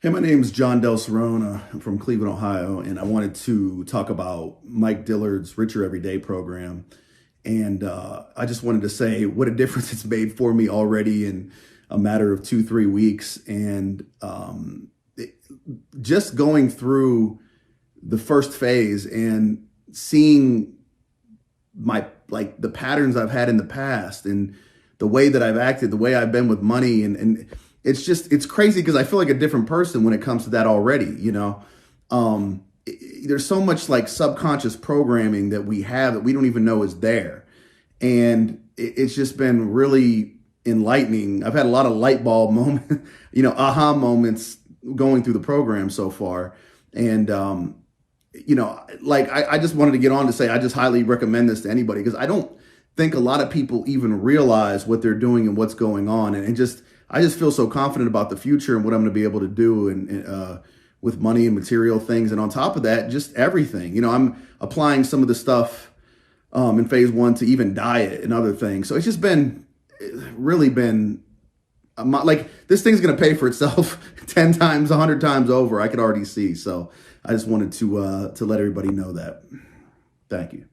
Hey, my name is John Del Cerrone. I'm from Cleveland, Ohio, and I wanted to talk about Mike Dillard's Richer Everyday program. And I just wanted to say what a difference it's made for me already in a matter of 2, 3 weeks. And just going through the first phase and seeing like the patterns I've had in the past and the way that I've acted, the way I've been with money, and it's crazy because I feel like a different person when it comes to that already. There's so much like subconscious programming that we have that we don't even know is there, and it's just been really enlightening. I've had a lot of light bulb moment, aha moments going through the program so far, and I just wanted to get on to say I just highly recommend this to anybody because I don't think a lot of people even realize what they're doing and what's going on, and just I just feel so confident about the future and what I'm going to be able to do and with money and material things, and on top of that, just everything. I'm applying some of the stuff in phase one to even diet and other things. So it's just been really been like this thing's going to pay for itself 10 times, 100 times over. I could already see. So I just wanted to let everybody know that. Thank you.